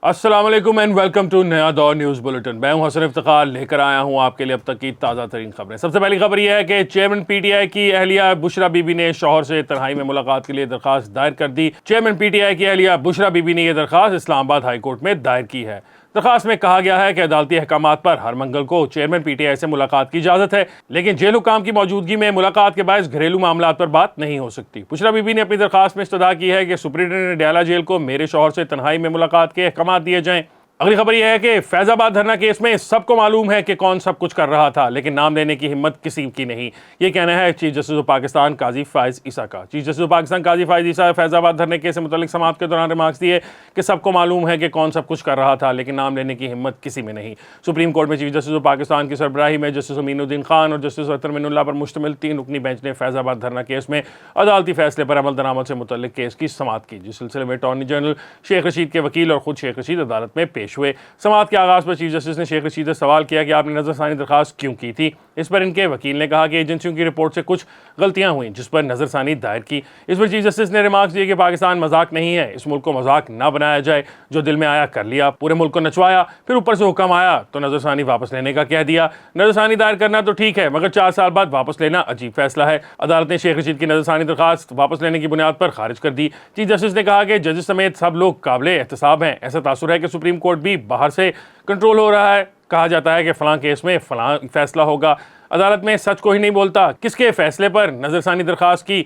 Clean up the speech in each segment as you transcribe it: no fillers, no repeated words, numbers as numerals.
अस्सलाम वालेकुम and welcome to नया दौर न्यूज़ बुलेटिन। मैं हूं हसन इफ्तिखार, लेकर आया हूं आपके लिए अब तक की ताज़ा तरीन खबरें। सबसे पहली खबर यह है कि चेयरमैन पीटीआई की अहलिया बुशरा बीबी ने शौहर से तन्हाई में मुलाकात के लिए दरखास्त दायर कर दी। चेयरमैन पीटीआई की अहलिया बुशरा बीबी ने यह दरखास्त इस्लामाबाद हाई कोर्ट में दायर की है। दरखास्त में कहा गया है कि अदालती अहकामात पर हर मंगल को चेयरमैन पीटीआई से मुलाकात की इजाजत है, लेकिन जेल हुकाम की मौजूदगी में मुलाकात के बायस घरेलू मामला पर बात नहीं हो सकती। बुशरा बीबी ने अपनी दरखास्त में इस्तदा की है कि सुप्रीटेंडेंट डयाला जेल को मेरे शौहर से तन्हाई में मुलाकात के अहकामात दिए जाएं। अगली खबर यह है कि फैजाबाद धरना केस में सबको मालूम है कि कौन सब कुछ कर रहा था, लेकिन नाम लेने की हिम्मत किसी की नहीं। ये कहना है चीफ जस्टिस ऑफ पाकिस्तान काजी फायज ईसा का। चीफ जस्टिस ऑफ पाकिस्तान काजी फायज ईसा फैजाबाद धरने केस से मुतल्लिक समाअत के दौरान रिमार्क्स दिए कि सबको मालूम है कि कौन सब कुछ कर रहा था, लेकिन नाम लेने की हिम्मत किसी में नहीं। सुप्रीम कोर्ट में चीफ जस्टिस ऑफ पाकिस्तान की सरबराही में जस्टिस अमीनुद्दीन खान और जस्टिस अख्तर मिनुल्लाह पर मुश्तमिल 3 रुकनी बेंच ने फैजाबाद धरना केस में अदालती फैसले पर अमल दरामद से मुतल्लिक केस की समाअत की, जिस सिलसिले में अटॉर्नी जनरल शेख रशीद के वकील और खुद शेख रशीद अदालत में पेश हुए। समाअत के आगाज पर चीफ जस्टिस ने शेख रशीद से सवाल किया कि आपने नजरसानी दरखास्त क्यों की थी। इस पर इनके वकील ने कहा कि एजेंसियों की रिपोर्ट से कुछ गलतियां हुई, जिस पर नजरसानी दायर की। इस पर चीफ जस्टिस ने रिमार्क्स दिए कि पाकिस्तान मजाक नहीं है, इस मुल्क को मजाक ना बनाया जाए। जो दिल में आया कर लिया, पूरे मुल्क को नचवाया, फिर ऊपर से हुक्म आया तो नजरसानी वापस लेने का कह दिया। नजरसानी दायर करना तो ठीक है, मगर 4 साल बाद वापस लेना अजीब फैसला है। अदालत ने शेख रशीद की नजरसानी दरखास्त वापस लेने की बुनियाद पर खारिज कर दी। चीफ जस्टिस ने कहा कि जजेस समेत सब लोग काबिल एहतसाब हैं। ऐसा तासुर है कि सुप्रीम कोर्ट भी बाहर से कंट्रोल हो रहा है। कहा जाता है कि फलां केस में फलां फैसला होगा, अदालत में सच को ही नहीं बोलता। किसके फैसले पर नजरसानी दरखास्त की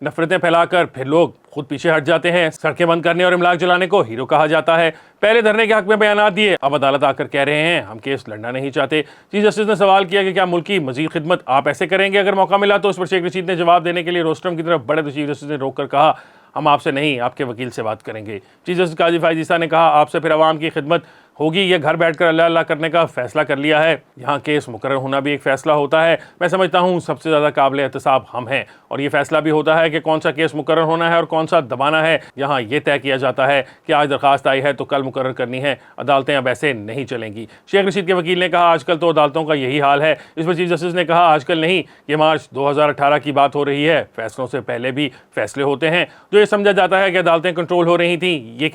नफरतें फैलाकर फिर लोग खुद पीछे हट जाते हैं। सड़कें बंद करने और इमलाक जलाने को हीरो कहा जाता है। पहले धरने के हक में बयान दिए, अब अदालत आकर कह रहे हैं हम केस लड़ना नहीं चाहते। चीफ जस्टिस ने सवाल किया कि क्या मुल्क की मजीद खिदमत आप ऐसे करेंगे अगर मौका मिला तो। उस पर शेख रशीद ने जवाब देने के लिए रोस्टरम की तरफ बढ़े तो चीफ जस्टिस ने रोक कर कहा हम आपसे नहीं आपके वकील से बात करेंगे। चीफ जस्टिस काजी फायज ईसा ने कहा आपसे फिर अवाम की खिदमत होगी, ये घर बैठकर अल्लाह अल्लाह करने का फैसला कर लिया है। यहाँ केस मुकर्रर होना भी एक फ़ैसला होता है। मैं समझता हूँ सबसे ज़्यादा काबिल एहतसाब हम हैं, और ये फैसला भी होता है कि कौन सा केस मुकर्रर होना है और कौन सा दबाना है। यहाँ ये तय किया जाता है कि आज दरखास्त आई है तो कल मुकर्रर करनी है, अदालतें अब ऐसे नहीं चलेंगी। शेख रशीद के वकील ने कहा आजकल तो अदालतों का यही हाल है। इस पर चीफ जस्टिस ने कहा आजकल नहीं, ये मार्च 2018 की बात हो रही है। फैसलों से पहले भी फैसले होते हैं। जो ये समझा जाता है कि अदालतें कंट्रोल हो रही थी, ये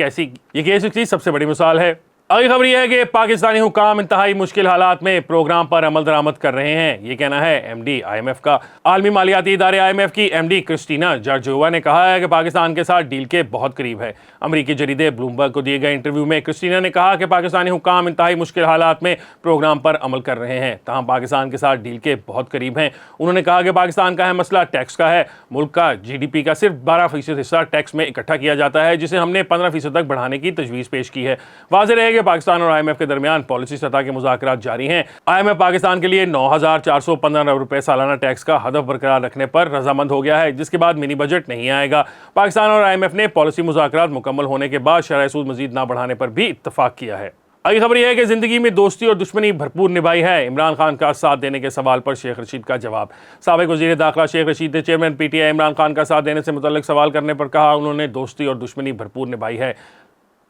केस की सबसे बड़ी मिसाल है। अगली खबर यह है कि पाकिस्तानी हुकाम इंतहाई मुश्किल हालात में प्रोग्राम पर अमल दरामद कर रहे हैं। ये कहना है एमडी IMF का। आलमी मालियाती इदारे IMF की MD क्रिस्टीना जॉर्जियोवा ने कहा है कि पाकिस्तान के साथ डील के बहुत करीब है। अमरीकी जरीदे ब्लूमबर्ग को दिए गए इंटरव्यू में क्रिस्टीना ने कहा कि पाकिस्तानी हुकाम इंतहाई मुश्किल हालात में प्रोग्राम पर अमल कर रहे हैं, तहम पाकिस्तान के साथ डील के बहुत करीब हैं। उन्होंने कहा कि पाकिस्तान का अहम मसला टैक्स का है। मुल्क का GDP का सिर्फ 12% हिस्सा टैक्स में इकट्ठा किया जाता है, जिसे हमने 15% तक बढ़ाने की तजवीज़ पेश की है। वाज़ेह रहे पाकिस्तान और IMF के दरमियान पॉलिसी सतह के मुज़ाकरात जारी हैं। IMF पाकिस्तान के लिए 9,415 अरब रुपए सालाना टैक्स का हदफ बरकरार रखने पर रजामंद हो गया है, जिसके बाद मिनी बजट नहीं आएगा। पाकिस्तान और IMF ने पॉलिसी मुज़ाकरात मुकम्मल होने के बाद शरह सूद मजीद ना बढ़ाने पर भी इत्तफाक किया है। अगली खबर यह है कि जिंदगी में दोस्ती और दुश्मनी भरपूर निभाई है। इमरान खान का साथ देने के सवाल पर शेख रशीद का जवाब। साबिक वज़ीर दाखिला शेख रशीद ने चेयरमैन PTI इमरान खान का साथ देने से मुतल्लिक सवाल करने पर कहा उन्होंने दोस्ती और दुश्मनी भरपूर निभाई है।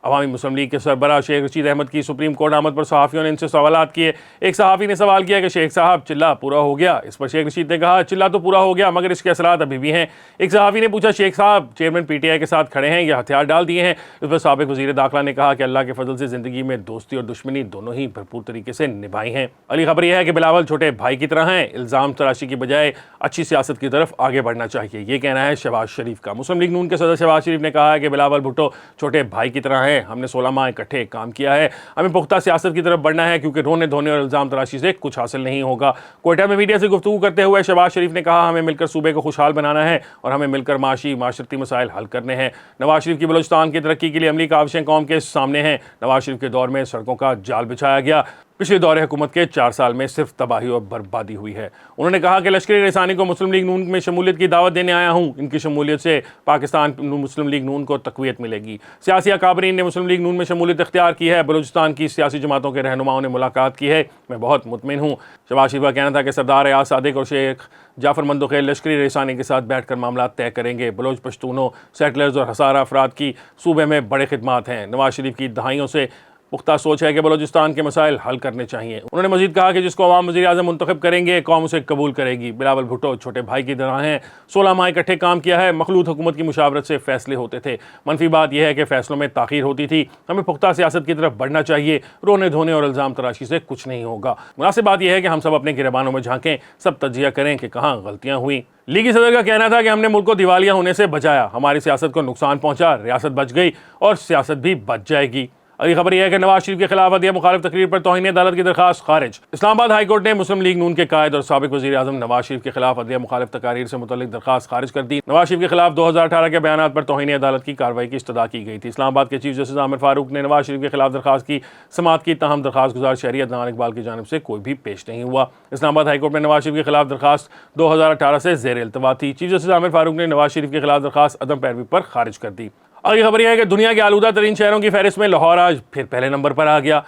अवामी मुस्लिम लीग के सरबराह शेख रशीद अहमद की सुप्रीम कोर्ट आमद पर सहाफ़ियों ने इनसे सवालात किए। एक सहाफ़ी ने सवाल किया कि शेख साहब चिल्ला पूरा हो गया। इस पर शेख रशीद ने कहा चिल्ला तो पूरा हो गया, मगर इसके असरात अभी भी हैं। एक सहाफ़ी ने पूछा शेख साहब चेयरमैन PTI के साथ खड़े हैं या हथियार डाल दिए हैं। इस पर साबिक वज़ीर दाखिला ने कहा कि अल्लाह के फजल से ज़िंदगी में दोस्ती और दुश्मनी दोनों ही भरपूर तरीके से निभाई हैं। अगली खबर यह है कि बिलावल छोटे भाई की तरह हैं, इल्ज़ाम तराशी की बजाय अच्छी सियासत की तरफ आगे बढ़ना चाहिए। ये कहना है शहबाज शरीफ का। मुस्लिम लीग नून के सदर शहबाज शरीफ ने कहा है कि बिलावल भुट्टो छोटे भाई की तरह हैं। हमने 16 माह इकट्ठे काम किया है, हमें पुख्ता सियासत की तरफ बढ़ना है, क्योंकि रोने धोने और इल्जाम तराशी से कुछ हासिल नहीं होगा। कोयटा में मीडिया से गुफ्तगू करते हुए शहबाज शरीफ ने कहा हमें मिलकर सूबे को खुशहाल बनाना है और हमें मिलकर माशरती मसाइल हल करने हैं। नवाज शरीफ की बलूचिस्तान की तरक्की के लिए अमली काविशें कौम के सामने हैं। नवाज शरीफ के दौर में सड़कों का जाल बिछाया गया। पिछले दौरे हुकूमत के 4 साल में सिर्फ तबाही और बर्बादी हुई है। उन्होंने कहा कि लश्करी रसानी को मुस्लिम लीग नून में शमूलियत की दावत देने आया हूँ। इनकी शमूलियत से पाकिस्तान मुस्लिम लीग नून को तक़वियत मिलेगी। सियासी अकाबरीन ने मुस्लिम लीग नून में शमूलियत इख्तियार की है। बलूचिस्तान की सियासी जमातों के रहनुमाओं ने मुलाकात की है, मैं बहुत मुतमिन हूँ। शहबाज शरीफ का कहना था कि सरदार अयाज सादिक और शेख जाफर मंदुखेल लश्करी रसानी के साथ बैठकर मामला तय करेंगे। बलोच पश्तूनों, सेटलर्स और हज़ारा अफराद की सूबे में बड़े खिदमात हैं। नवाज शरीफ की दहाइयों से पुख्ता सोच है कि बलोचिस्तान के मसाइल हल करने चाहिए। उन्होंने मजीद कहा कि जिसको अवाम वज़ीर-ए-आज़म मुंतखब करेंगे कौम उसे कबूल करेगी। बिलावल भुट्टो छोटे भाई की तरह हैं, 16 माह इकट्ठे काम किया है, मखलूत हुकूमत की मुशावरत से फैसले होते थे। मनफी बात यह है कि फैसलों में ताख़ीर होती थी। हमें पुख्ता सियासत की तरफ बढ़ना चाहिए। रोने धोने और इल्ज़ाम तराशी से कुछ नहीं होगा। मुनासिब बात यह है कि हम सब अपने गिरबानों में झांकें, सब तज्जिया करें कि कहाँ गलतियाँ हुई। लीगी सदर का कहना था कि हमने मुल्क को दिवालिया होने से बचाया, हमारी सियासत को नुकसान पहुंचा, रियासत बच गई और सियासत भी बच जाएगी। अगली खबर यह है कि नवाज शरीफ के खिलाफ अदलिया मुखालिफ तकरीर पर तौहीन अदालत की दरखास्त खारिज। इस्लामाबाद हाई कोर्ट ने मुस्लिम लीग नून के कायद और साबिक वज़ीर आज़म नवाज शरीफ के खिलाफ अदलिया मुखालिफ तकारीर से मुतल्लिक दरखास्त खारिज कर दी। नवाज शरीफ के खिलाफ 2018 के बयानात पर तौहीन अदालत की कार्रवाई की इस्तदा की गई थी। इस्लामाबाद के चीफ जस्टिस आमिर फारूक ने नवाज शरीफ के खिलाफ दरखास्त की समाअत की, ताहम दरखास्त गुजार शहरी अदनान इकबाल की जानिब से कोई भी पेश नहीं हुआ। इस्लामाबाद हाई कोर्ट में नवाज शरीफ के खिलाफ दरखास्त 2018 से ज़ेर इल्तवा थी। चीफ जस्टिस आमिर फारूक ने नवाज शरीफ के खिलाफ दरखास्त अदम पैरवी पर खारिज कर दी। अगली खबर यह है कि दुनिया के आलूदा तरीन शहरों की फहरिस्त में लाहौर आज फिर पहले नंबर पर आ गया।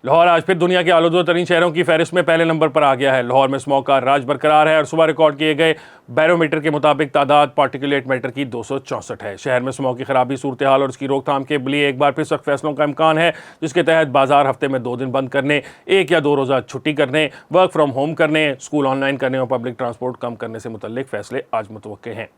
लाहौर आज फिर दुनिया के आलूदा तरीन शहरों की फहरिस्त में पहले नंबर पर आ गया है। लाहौर में स्मॉग का राज बरकरार है और सुबह रिकॉर्ड किए गए बैरोमीटर के मुताबिक तादाद पार्टिकुलेट मैटर की 264 है। शहर में स्मॉग की खराबी सूरत हाल और उसकी रोकथाम के लिए एक बार फिर सख्त फैसलों का इम्कान है, जिसके तहत बाजार हफ्ते में 2 दिन बंद करने, 1 या 2 रोज़ा छुट्टी करने, वर्क फ्राम होम करने, स्कूल ऑनलाइन करने और पब्लिक ट्रांसपोर्ट कम करने से मुतल्लिक फैसले आज मुतवक्के हैं।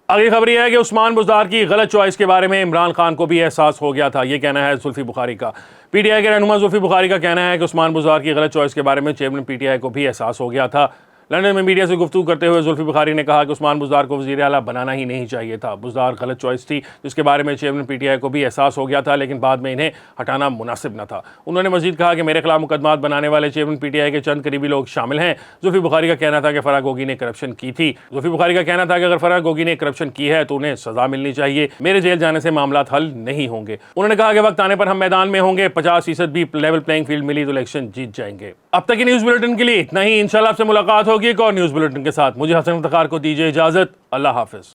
अगली खबर यह है कि उस्मान बुज़दार की गलत चॉइस के बारे में इमरान खान को भी एहसास हो गया था। यह कहना है जुल्फी बुखारी का। पीटीआई के रहनुमा जुल्फी बुखारी का कहना है कि उस्मान बुज़दार की गलत चॉइस के बारे में चेयरमैन पीटीआई को भी एहसास हो गया था। लंदन में मीडिया से गुफ्तगू करते हुए जुल्फी बुखारी ने कहा कि उस्मान बुज़दार को वज़ीर आला बनाना ही नहीं चाहिए था। बुज़दार गलत चॉइस थी, जिसके बारे में चेयरमैन पीटीआई को भी एहसास हो गया था, लेकिन बाद में इन्हें हटाना मुनासिब न था। उन्होंने मजीद कहा कि मेरे खिलाफ मुकदमात बनाने वाले चेयरमैन पीटीआई के चंद करीबी लोग शामिल हैं। जुल्फी बुखारी का कहना था कि फराह गोगी ने करप्शन की थी। जुल्फी बुखारी का कहना था कि अगर फराह गोगी ने करप्शन की है तो उन्हें सजा मिलनी चाहिए। मेरे जेल जाने से मामला हल नहीं होंगे। उन्होंने कहा कि वक्त आने पर हम मैदान में होंगे, 50% भी लेवल प्लेइंग फील्ड मिली तो इलेक्शन जीत जाएंगे। अब तक की न्यूज़ बुलेटिन के लिए इतना ही। इंशाल्लाह आपसे मुलाकात होगी एक और न्यूज़ बुलेटिन के साथ। मुझे हसन इफ्तिखार को दीजिए इजाजत। अल्लाह हाफिज।